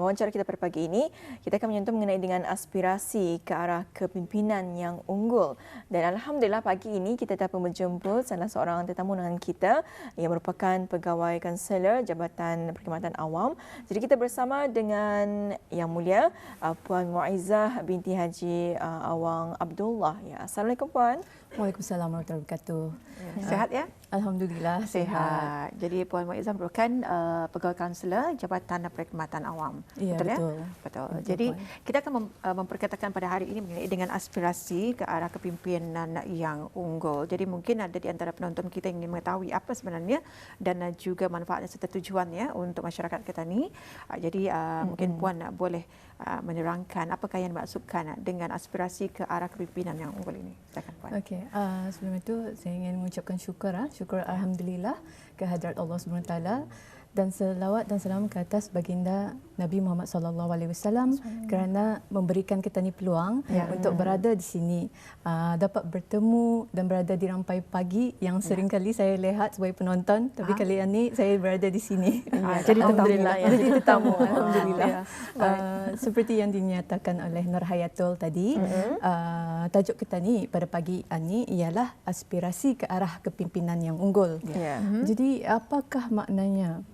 wawancara kita pada pagi ini, kita akan menyentuh mengenai dengan aspirasi ke arah kepimpinan yang unggul. Dan alhamdulillah pagi ini kita dapat menjemput salah seorang tetamu dengan kita yang merupakan pegawai kaunselor Jabatan Perkhidmatan Awam. Jadi kita bersama dengan Yang Mulia Puan Muizzah binti Haji Awang Abdullah. Ya, Assalamualaikum Puan. Waalaikumsalam warahmatullahi wabarakatuh. Sihat ya? Alhamdulillah sihat. Jadi Puan Muizzah merupakan pegawai kaunselor Jabatan Perkhidmatan Awam. Ya, betul, betul. ya? Betul. Jadi kita akan memperkatakan pada hari ini mengenai dengan aspirasi ke arah kepimpinan yang unggul. Jadi mungkin ada di antara penonton kita yang ingin mengetahui apa sebenarnya dan juga manfaatnya serta tujuannya untuk masyarakat kita ni. Jadi mungkin Puan boleh menerangkan apakah yang dimaksudkan dengan aspirasi ke arah kepimpinan yang unggul ini. Silakan Puan. Okey, sebelum itu saya ingin mengucapkan syukur alhamdulillah kehadrat Allah Subhanahu Wa Taala dan selawat dan salam ke atas baginda Nabi Muhammad sallallahu alaihi wasallam kerana memberikan kita ni peluang untuk berada di sini, dapat bertemu dan berada di rampai pagi yang sering kali saya lihat sebagai penonton, tapi kali ini saya berada di sini. Jadi alhamdulillah jadi tetamu. Alhamdulillah. Seperti yang dinyatakan oleh Nur Hayatul tadi, tajuk kita ni pada pagi ini ialah aspirasi ke arah kepimpinan yang unggul. Jadi apakah maknanya?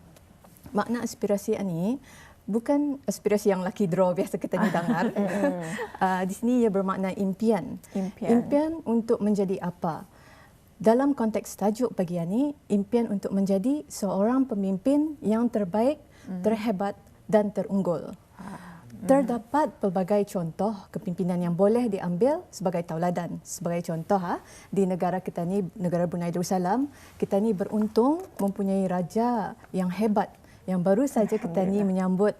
Makna aspirasi ini bukan aspirasi yang lucky draw biasa kita ni dengar. Di sini ia bermakna impian. Impian untuk menjadi apa? Dalam konteks tajuk pagi ini, impian untuk menjadi seorang pemimpin yang terbaik, terhebat dan terunggul. Terdapat pelbagai contoh kepimpinan yang boleh diambil sebagai tauladan. Sebagai contoh, di negara kita ni, negara Brunei Darussalam, kita ni beruntung mempunyai raja yang hebat, yang baru saja kita ni menyambut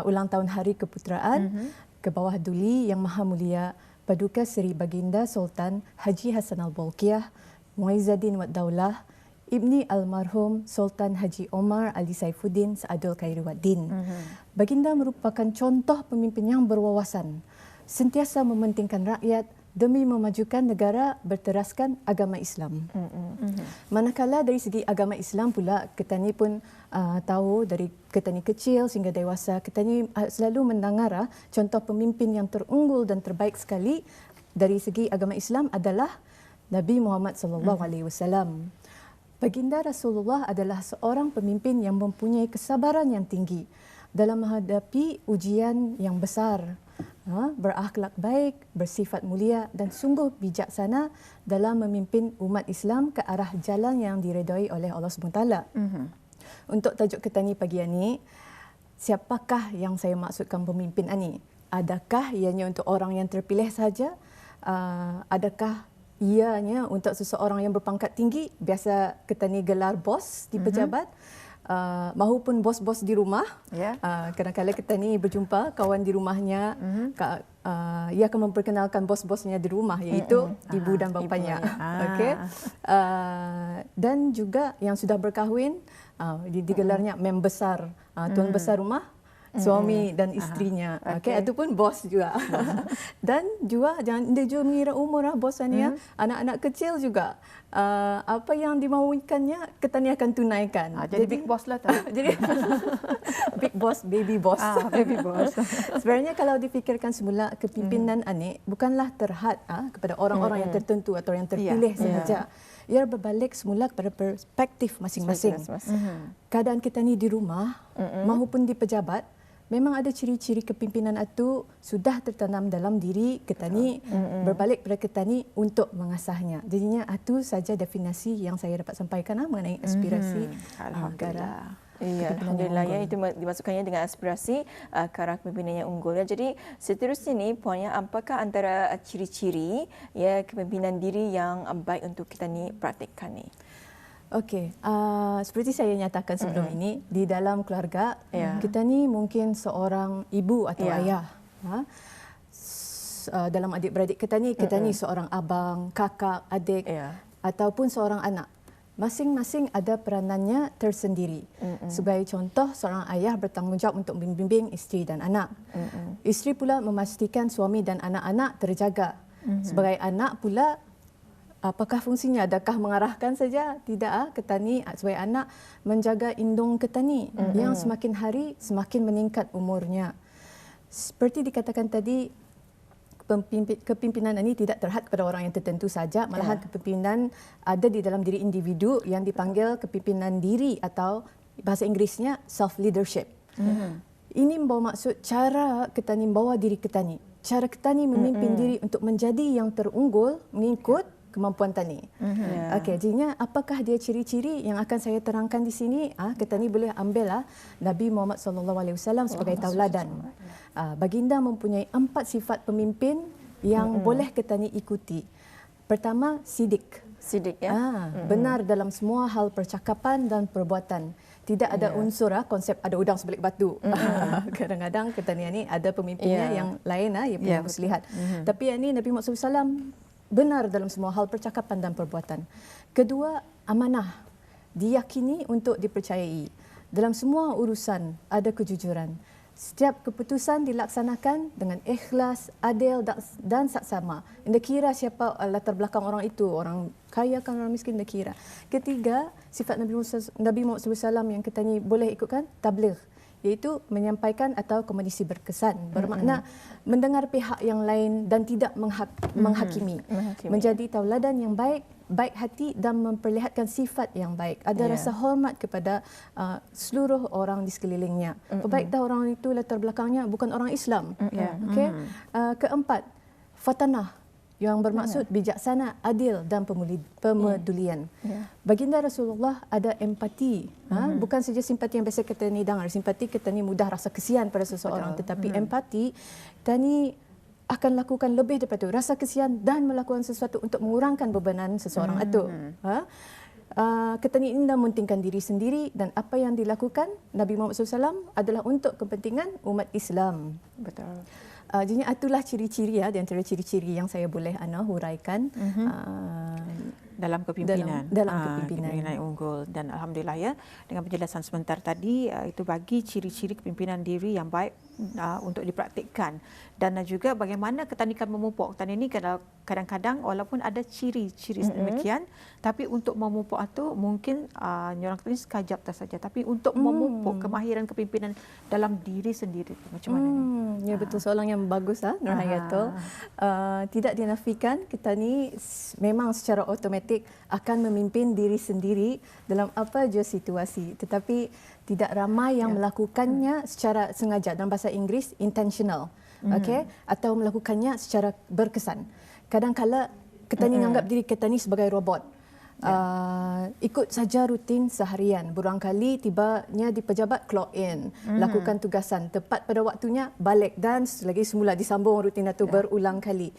ulang tahun Hari Keputeraan ke bawah duli Yang Maha Mulia Paduka Seri Baginda Sultan Haji Hassan Al-Bolkiah Muizzaddin Wad Daulah Ibni Almarhum Sultan Haji Omar Ali Saifuddin Saadul Khairuddin. Baginda merupakan contoh pemimpin yang berwawasan, sentiasa mementingkan rakyat demi memajukan negara berteraskan agama Islam. Manakala dari segi agama Islam pula, kita ni pun tahu dari kita ni kecil sehingga dewasa, kita ni selalu mendengar contoh pemimpin yang terunggul dan terbaik sekali dari segi agama Islam adalah Nabi Muhammad sallallahu alaihi wasallam. Baginda Rasulullah adalah seorang pemimpin yang mempunyai kesabaran yang tinggi dalam menghadapi ujian yang besar. Berakhlak baik, bersifat mulia dan sungguh bijaksana dalam memimpin umat Islam ke arah jalan yang diredai oleh Allah SWT. Untuk tajuk kita ni pagi ini, siapakah yang saya maksudkan pemimpin ini? Adakah ianya untuk orang yang terpilih saja? Adakah ianya untuk seseorang yang berpangkat tinggi? Biasa kita ni gelar bos di pejabat. Mahupun bos-bos di rumah, kadang-kadang kita ni berjumpa kawan di rumahnya, ia akan memperkenalkan bos-bosnya di rumah, iaitu ibu dan bapanya. Dan juga yang sudah berkahwin, digelarnya membesar, tuan besar rumah, suami dan isterinya, ataupun bos juga. Dan juga jangan dia juga mengira umur bos ni, anak-anak kecil juga. Apa yang dimaukannya kita ni akan tunaikan. Jadi big boss lah tu. Jadi big boss, baby boss. Baby boss. Sebenarnya kalau difikirkan semula, kepimpinan ini bukanlah terhad kepada orang-orang yang tertentu atau yang terpilih sahaja. Ia berbalik semula kepada perspektif masing-masing. Keadaan kita ni di rumah maupun di pejabat, memang ada ciri-ciri kepimpinan itu sudah tertanam dalam diri kita ni, berbalik pada kita ni untuk mengasahnya. Jadinya itu saja definisi yang saya dapat sampaikan mengenai aspirasi negara. Ya, alhamdulillah ya, itu dimasukkannya dengan aspirasi ke arah kepimpinan yang unggul. Jadi seterusnya ni Puan, apakah antara ciri-ciri kepimpinan diri yang baik untuk kita ni praktikkan ni? Okey, seperti saya nyatakan sebelum ini, di dalam keluarga, kita ni mungkin seorang ibu atau ayah. Dalam adik-beradik kita ni seorang abang, kakak, adik, ataupun seorang anak. Masing-masing ada peranannya tersendiri. Sebagai contoh, seorang ayah bertanggungjawab untuk membimbing isteri dan anak. Isteri pula memastikan suami dan anak-anak terjaga. Sebagai anak pula, Apakah fungsinya? Adakah mengarahkan saja? Tidak. Ketani sebagai anak menjaga indung ketani yang semakin hari semakin meningkat umurnya. Seperti dikatakan tadi, kepimpinan ini tidak terhad kepada orang yang tertentu saja, malahan kepimpinan ada di dalam diri individu yang dipanggil kepimpinan diri atau bahasa Inggerisnya self leadership. Ini membawa maksud cara ketani membawa diri ketani. Cara ketani memimpin diri untuk menjadi yang terunggul mengikut kemampuan tani. Okey, jadinya apakah dia ciri-ciri yang akan saya terangkan di sini? Ketani boleh ambillah Nabi Muhammad SAW sebagai tauladan. Baginda mempunyai 4 sifat pemimpin yang boleh ketani ikuti. Pertama, sidik. Sidik, ya. Benar dalam semua hal percakapan dan perbuatan. Tidak ada unsur konsep ada udang sebelik batu. Kadang-kadang ketani ini ada pemimpinnya yang lain, ia punya muslihat. Tapi yang ini Nabi Muhammad SAW benar dalam semua hal percakapan dan perbuatan. Kedua, amanah. Diyakini untuk dipercayai. Dalam semua urusan ada kejujuran. Setiap keputusan dilaksanakan dengan ikhlas, adil dan saksama. Tidak kira siapa latar belakang orang itu, orang kaya kan orang miskin, tidak kira. Ketiga, sifat Nabi Muhammad SAW yang kita ni boleh ikutkan, tabligh, iaitu menyampaikan atau komunikasi berkesan. Bermakna mendengar pihak yang lain dan tidak menghakimi. Menjadi tauladan yang baik, baik hati dan memperlihatkan sifat yang baik. Ada rasa hormat kepada seluruh orang di sekelilingnya. Baik dah orang itu latar belakangnya bukan orang Islam. Okay? Keempat, fatanah, yang bermaksud bijaksana, adil dan pemedulian. Baginda Rasulullah ada empati. Bukan saja simpati yang biasa kita ni dengar. Simpati kita ni mudah rasa kesian pada seseorang. Tetapi empati, kita ni akan lakukan lebih daripada itu. Rasa kesian dan melakukan sesuatu untuk mengurangkan bebanan seseorang itu. Kita ni ingin mementingkan diri sendiri dan apa yang dilakukan Nabi Muhammad SAW adalah untuk kepentingan umat Islam. Betul. Jadi itulah ciri-ciri di antara ciri-ciri yang saya boleh huraikan dalam kepimpinan. Dalam kepimpinan yang unggul. Dan alhamdulillah ya, dengan penjelasan sebentar tadi itu bagi ciri-ciri kepimpinan diri yang baik untuk dipraktikkan. Dan juga bagaimana ketanikan memupuk. Ketani ini kadang-kadang walaupun ada ciri-ciri demikian, tapi untuk memupuk itu mungkin orang ketani sekajap saja. Tapi untuk memupuk kemahiran kepimpinan dalam diri sendiri, macam mana ni? Ya, betul, soalan yang bagus Nur Hayatul. Tidak dinafikan ketani memang secara automatik akan memimpin diri sendiri dalam apa jua situasi. Tetapi tidak ramai yang melakukannya secara sengaja, dalam bahasa Inggeris intentional. Atau melakukannya secara berkesan. Kadang-kala ketani menganggap diri ketani sebagai robot. Ikut saja rutin seharian. Berulang kali tibanya di pejabat clock in, lakukan tugasan tepat pada waktunya, balik dan lagi semula disambung rutin itu berulang kali.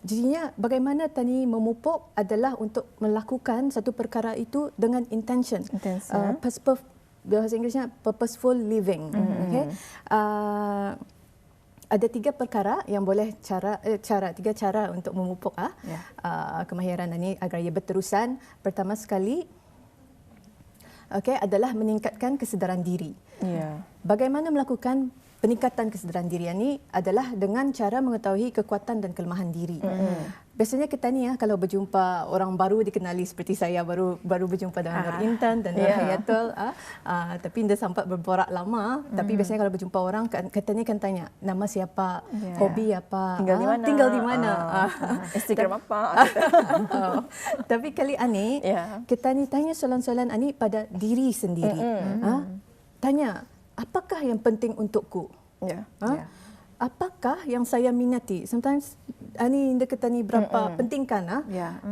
Jadinya bagaimana tani memupuk adalah untuk melakukan satu perkara itu dengan intention. Bahasa Inggerisnya purposeful living. Ada 3 perkara yang boleh tiga cara untuk memupuk kemahiran ini agar ia berterusan. Pertama sekali adalah meningkatkan kesedaran diri. Bagaimana melakukan peningkatan kesedaran diri ini adalah dengan cara mengetahui kekuatan dan kelemahan diri. Biasanya kita ni kalau berjumpa orang baru dikenali seperti saya baru berjumpa dengan Nur Intan dan Nur Hayatul, tapi tidak sempat berborak lama. Tapi biasanya kalau berjumpa orang, kita ni akan tanya nama siapa, hobi apa, tinggal di mana, Instagram apa. Tapi kali ini kita ni tanya soalan-soalan ini pada diri sendiri. Tanya, apakah yang penting untukku? Apakah yang saya minati? Sometimes ani kita ni berapa pentingkan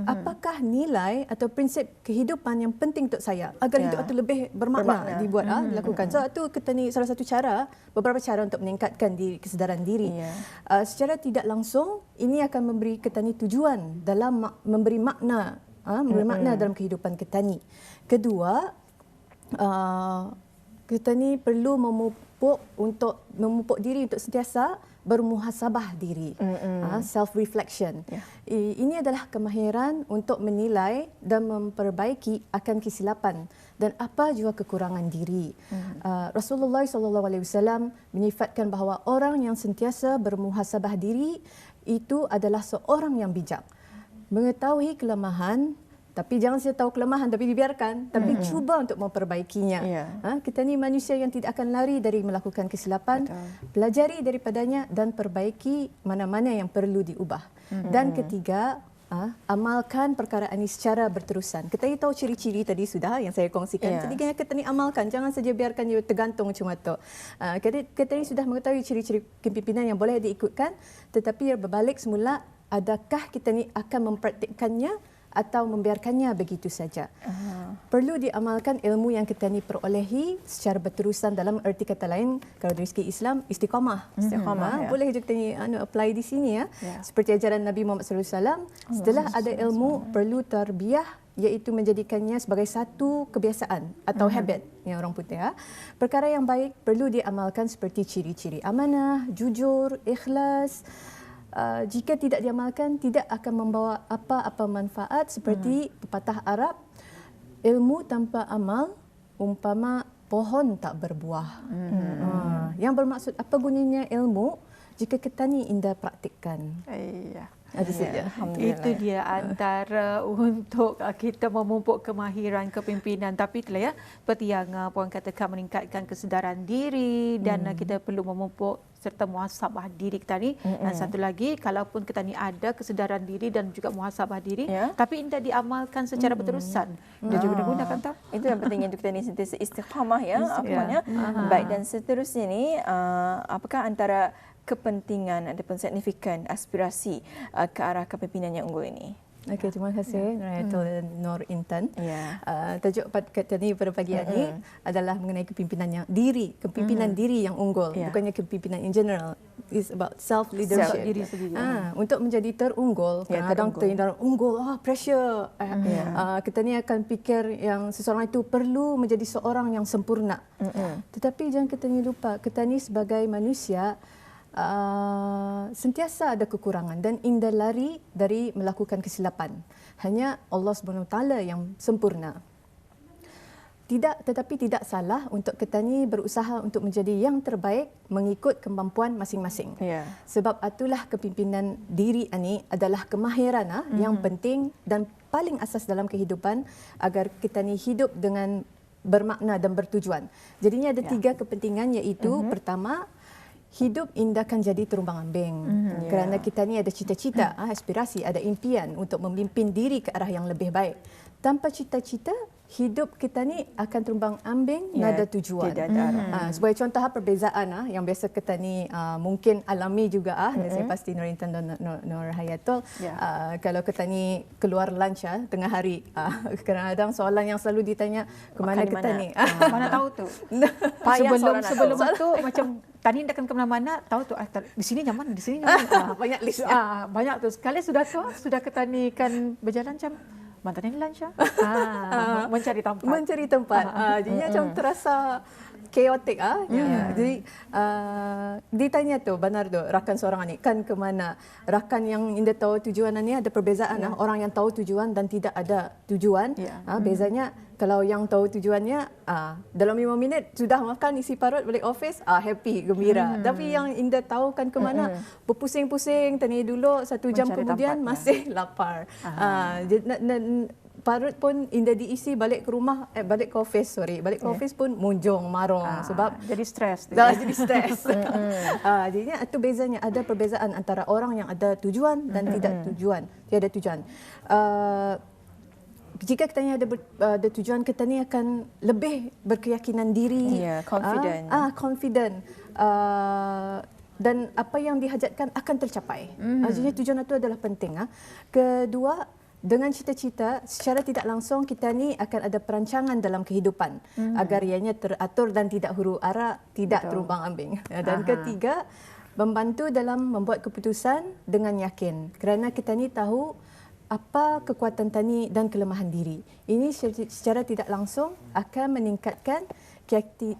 apakah nilai atau prinsip kehidupan yang penting untuk saya agar hidup itu lebih bermakna dibuat dilakukan. So itu kita ni salah satu cara, beberapa cara untuk meningkatkan kesedaran diri. Secara tidak langsung ini akan memberi kita ni tujuan dalam memberi makna dalam kehidupan kita ni. Kedua, kita ni perlu memupuk diri untuk sentiasa bermuhasabah diri, self reflection. Ini adalah kemahiran untuk menilai dan memperbaiki akan kesilapan dan apa juga kekurangan diri. Rasulullah SAW menyifatkan bahawa orang yang sentiasa bermuhasabah diri itu adalah seorang yang bijak. mengetahui kelemahan, tapi jangan saja tahu kelemahan tapi dibiarkan, tapi cuba untuk memperbaikinya. Kita ni manusia yang tidak akan lari dari melakukan kesilapan, pelajari daripadanya dan perbaiki mana-mana yang perlu diubah. Dan ketiga, amalkan perkara ini secara berterusan. Kita tahu ciri-ciri tadi sudah yang saya kongsikan. Jadi kita ni amalkan, jangan saja biarkan dia tergantung cuma tu. Kita ni sudah mengetahui ciri-ciri kepimpinan yang boleh diikutkan, tetapi berbalik semula, adakah kita ni akan mempraktikkannya atau membiarkannya begitu saja. Perlu diamalkan ilmu yang kita ni perolehi secara berterusan, dalam erti kata lain, kalau dari segi Islam, istiqamah. Boleh je kita ni apply di sini ya. Seperti ajaran Nabi Muhammad SAW, setelah ada ilmu, perlu tarbiyah, iaitu menjadikannya sebagai satu kebiasaan atau habit yang orang putih. Perkara yang baik perlu diamalkan seperti ciri-ciri amanah, jujur, ikhlas. Jika tidak diamalkan, tidak akan membawa apa-apa manfaat, seperti pepatah Arab, ilmu tanpa amal umpama pohon tak berbuah. Yang bermaksud apa gunanya ilmu jika kita ni indah praktikkan. Ada saja. Itu dia antara untuk kita memupuk kemahiran kepimpinan. Tapi itulah ya, seperti yang Puan katakan, meningkatkan kesedaran diri dan kita perlu memupuk serta muhasabah diri kita ni. Dan satu lagi, kalaupun kita ni ada kesedaran diri dan juga muhasabah diri, tapi tidak diamalkan secara berterusan, dia juga digunakan tak? Itu yang pentingnya untuk kita ni sentiasa istiqamah ya. Baik, dan seterusnya ni, apakah antara kepentingan ataupun signifikan aspirasi ke arah kepimpinan yang unggul ini? Okey, terima kasih Nurayatul dan Nur Intan. Tajuk kita ni pada pagi ini adalah mengenai kepimpinan yang diri, kepimpinan diri yang unggul, bukannya kepimpinan in general. It's about self leadership. Diri sendiri. Untuk menjadi terunggul, kadang-kadang kita unggul, pressure. Kita ni akan fikir yang seseorang itu perlu menjadi seorang yang sempurna. Tetapi jangan kita ni lupa, kita ni sebagai manusia sentiasa ada kekurangan dan indah lari dari melakukan kesilapan. Hanya Allah SWT yang sempurna. Tetapi tidak salah untuk kita ni berusaha untuk menjadi yang terbaik mengikut kemampuan masing-masing. Sebab itulah kepimpinan diri ini adalah kemahiran yang penting dan paling asas dalam kehidupan agar kita ni hidup dengan bermakna dan bertujuan. Jadinya ada tiga kepentingan, iaitu pertama, hidup indah akan jadi terumbang-ambing. Kerana kita ni ada cita-cita, aspirasi, ada impian untuk memimpin diri ke arah yang lebih baik. Tanpa cita-cita, hidup kita ni akan terumbang-ambing, nada tujuan. Sebagai contoh perbezaan yang biasa kita ni mungkin alami juga, dan saya pasti Nur Intan dan Nur Hayatul, kalau kita ni keluar lunch tengah hari, kadang-kadang soalan yang selalu ditanya, ke mana kita ni? Mana tahu tu? Sebelum tu macam tadi akan ke mana-mana, tahu tu di sini nyaman, di sini nyaman. Banyak list. Banyak tu. Sekali sudah ketani kan berjalan macam mantan ni lunch mencari tempat. Mencari tempat. Jadinya macam terasa chaotic Jadi ditanya tu Bernardo, rakan seorang ni kan ke mana? Rakan yang indah tahu tujuan ni ada perbezaan orang yang tahu tujuan dan tidak ada tujuan. Bezanya kalau yang tahu tujuannya dalam 5 minit sudah makan, isi parut, balik office, happy, gembira. Tapi yang indah tahu kan ke mana? Berpusing-pusing, tanya dulu 1 jam kemudian masih lapar. Parut pun indah diisi, balik ke rumah, balik ke office pun munjung, marung sebab jadi stres. Jadi stres. Jadinya itu bezanya, ada perbezaan antara orang yang ada tujuan dan tiada tujuan. Jika kita ni ada tujuan, kita ni akan lebih berkeyakinan diri, confident. Dan apa yang dihajatkan akan tercapai. Jadi tujuan itu adalah penting. Kedua, dengan cita-cita, secara tidak langsung kita ni akan ada perancangan dalam kehidupan agar ianya teratur dan tidak huru-hara, tidak terumbang-ambing. Dan ketiga, membantu dalam membuat keputusan dengan yakin. Kerana kita ni tahu apa kekuatan tani dan kelemahan diri. Ini secara tidak langsung akan meningkatkan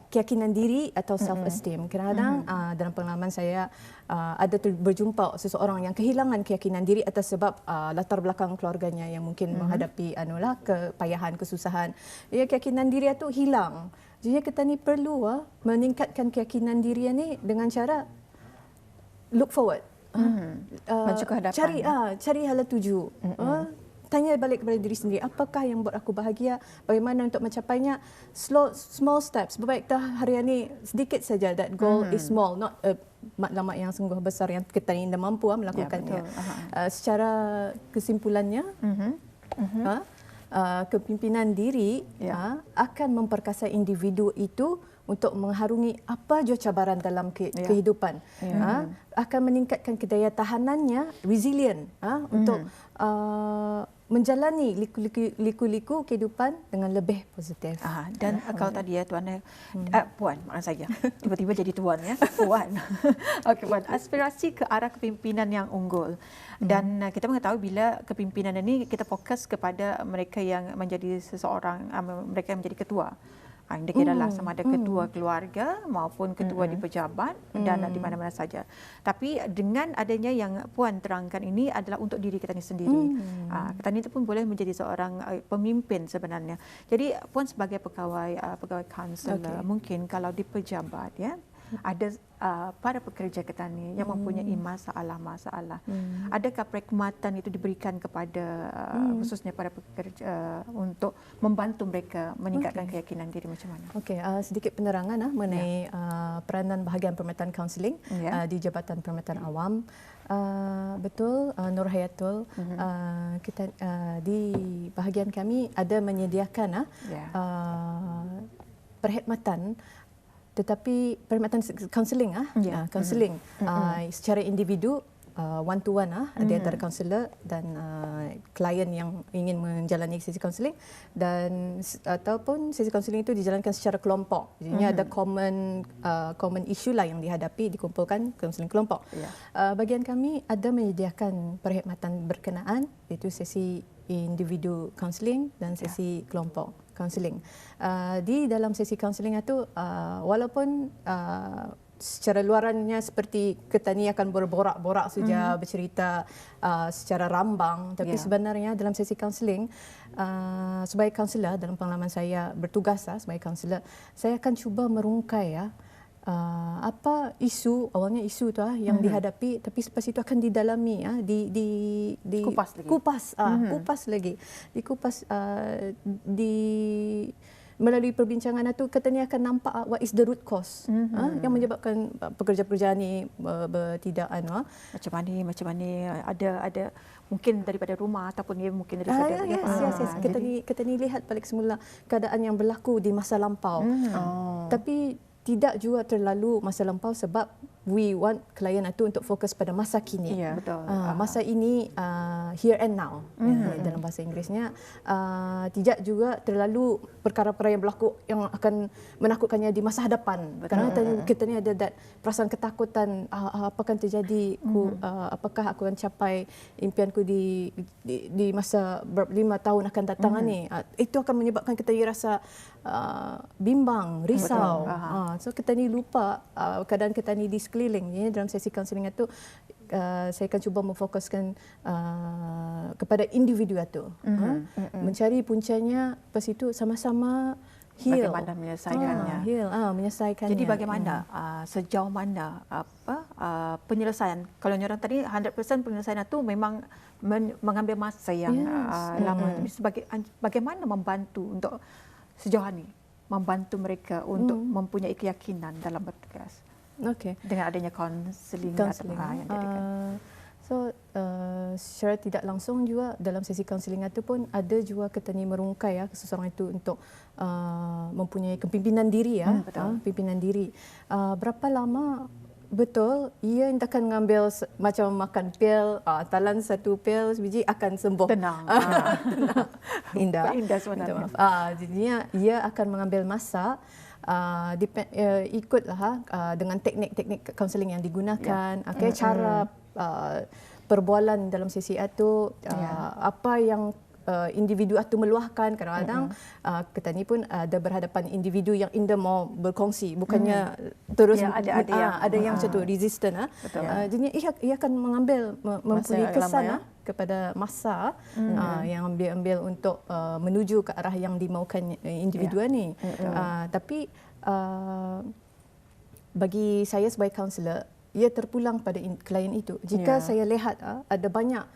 keyakinan diri atau self-esteem. Kadang-kadang dalam pengalaman saya ada berjumpa seseorang yang kehilangan keyakinan diri atas sebab latar belakang keluarganya yang mungkin menghadapi kepayahan, kesusahan. Keyakinan diri itu hilang. Jadi kita ni perlu meningkatkan keyakinan diri ni dengan cara look forward. Maju ke hadapan. Cari hala tuju. Tanya balik kepada diri sendiri, apakah yang buat aku bahagia, bagaimana untuk mencapainya. Small steps. Berbaik hari ini sedikit saja, that goal is small, not matlamat yang sungguh besar yang kita tidak mampu melakukannya. Secara kesimpulannya, kepimpinan diri akan memperkasa individu itu untuk mengharungi apa jua cabaran dalam kehidupan. Akan meningkatkan kedaya tahanannya, resilient, untuk menjalani liku-liku kehidupan dengan lebih positif. Dan kalau tadi Tuan, Puan, maaf saya, tiba-tiba jadi Tuan ya, Puan. Okey, Puan, aspirasi ke arah kepimpinan yang unggul. Dan kita mengetahui bila kepimpinan ini kita fokus kepada mereka yang menjadi seseorang, mereka yang menjadi ketua. Dia kiralah sama ada ketua keluarga maupun ketua di pejabat dan di mana-mana saja. Tapi dengan adanya yang Puan terangkan ini adalah untuk diri kita sendiri. Kita ini pun boleh menjadi seorang pemimpin sebenarnya. Jadi Puan sebagai pegawai kaunselor, mungkin kalau di pejabat ada para pekerja ketani yang mempunyai masalah-masalah. Adakah perkhidmatan itu diberikan kepada khususnya para pekerja untuk membantu mereka meningkatkan keyakinan diri macam mana? Sedikit penerangan mengenai peranan bahagian perkhidmatan kaunseling di Jabatan Perkhidmatan Awam. Betul, Nur Hayatul, kita di bahagian kami ada menyediakan perkhidmatan, tetapi perkhidmatan kaunseling kaunseling secara individu, one to one di antara kaunselor dan klien yang ingin menjalani sesi kaunseling, dan ataupun sesi kaunseling itu dijalankan secara kelompok. Jadi ada common issue lah yang dihadapi, dikumpulkan kaunseling kelompok. Bagian kami ada menyediakan perkhidmatan berkenaan, iaitu sesi individu kaunseling dan sesi kelompok kaunseling. Di dalam sesi kaunseling itu, walaupun secara luarannya seperti ketani akan berborak-borak saja, bercerita secara rambang, tapi sebenarnya dalam sesi kaunseling, sebagai kaunselor, dalam pengalaman saya bertugas sebagai kaunselor, saya akan cuba merungkai apa isu, awalnya isu tu yang dihadapi, tapi selepas itu akan didalami, kupas lagi, melalui perbincangan itu ketani akan nampak what is the root cause yang menyebabkan pekerja-pekerja ni tidak macam mana ada mungkin daripada rumah ataupun dia mungkin daripada ketani lihat balik semula keadaan yang berlaku di masa lampau, tapi tidak juga terlalu masa lampau, sebab we want klien itu untuk fokus pada masa kini. Betul. Masa ini, here and now, dalam bahasa Inggerisnya. Tidak juga terlalu perkara-perkara yang berlaku yang akan menakutkannya di masa hadapan. Kerana kita ni ada perasaan ketakutan, apa akan terjadi, apakah aku akan capai impianku di masa 5 tahun akan datang ni. Itu akan menyebabkan kita rasa bimbang, risau. So kita ni lupa keadaan kita ni di sekeliling. Jadi dalam sesi kaunseling itu, saya akan cuba memfokuskan kepada individu itu, mencari puncanya, lepas itu sama-sama heal. Bagaimana menyelesaikannya? Menyelesaikannya. Jadi bagaimana, sejauh mana penyelesaian? Kalau orang tadi 100% penyelesaian itu memang mengambil masa yang lama. Bagaimana membantu untuk sejauh ini, membantu mereka untuk mempunyai keyakinan dalam bertugas? Dengan adanya kaunseling yang diberikan. Secara tidak langsung juga dalam sesi kaunseling itu pun ada juga ketani merungkai seseorang itu untuk mempunyai kepimpinan diri, pimpinan diri. Berapa lama? Betul, ia akan mengambil macam makan pil, talan satu pil sebiji akan sembuh. Tenang. Indah sebenarnya. Jadinya ia akan mengambil masa. Ikutlah dengan teknik-teknik kaunseling yang digunakan, cara perbualan dalam sesi itu, apa yang individu itu meluahkan. Kadang-kadang kita ni pun ada berhadapan individu yang indah mau berkongsi, bukannya terus ada yang macam tu resistant. Jadi ia akan mengambil mempunyai kesan kepada masa yang ambil untuk menuju ke arah yang dimaukan individu ni. Tapi bagi saya sebagai kaunselor, ia terpulang pada klien itu. Jika saya lihat ada banyak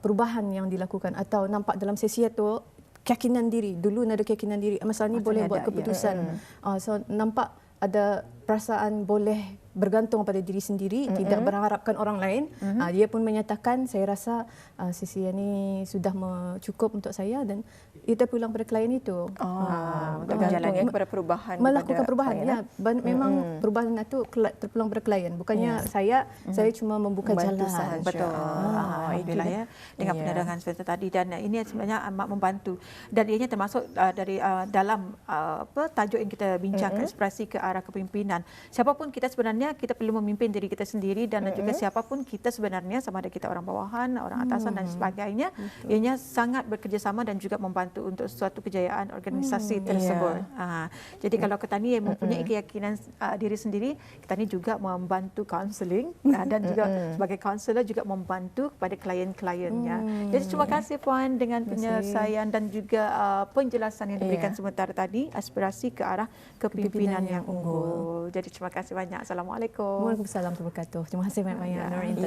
perubahan yang dilakukan atau nampak dalam sesi itu keyakinan diri, dulu ada keyakinan diri, masalah ni boleh buat keputusan. So nampak ada perasaan boleh bergantung pada diri sendiri, tidak berharapkan orang lain. Dia pun menyatakan, saya rasa sesi ini sudah cukup untuk saya dan kita pulang pada klien itu. Tergantung kepada perubahan. Melakukan perubahan, ya. Memang perubahan itu terpulang pada klien. Bukannya saya cuma membuka jalan. Sahaja. Betul. Alhamdulillah ya, dengan penerangan seperti tadi, dan ini sebenarnya amat membantu. Dan ianya termasuk dari dalam tajuk yang kita bincangkan, aspirasi ke arah kepimpinan. Siapapun kita sebenarnya, kita perlu memimpin diri kita sendiri, dan juga siapapun kita sebenarnya, sama ada kita orang bawahan, orang atasan dan sebagainya, ianya sangat bekerjasama dan juga membantu untuk suatu kejayaan organisasi tersebut. Jadi kalau kita ni mempunyai keyakinan diri sendiri, kita ni juga membantu kaunseling dan juga sebagai kaunselor juga membantu kepada klien-kliennya. Jadi terima kasih Puan dengan penyelesaian dan juga penjelasan yang diberikan sebentar tadi, aspirasi ke arah kepimpinan yang unggul. Jadi terima kasih banyak. Assalamualaikum. Waalaikumsalam warahmatullahi wabarakatuh. Terima kasih banyak-banyak.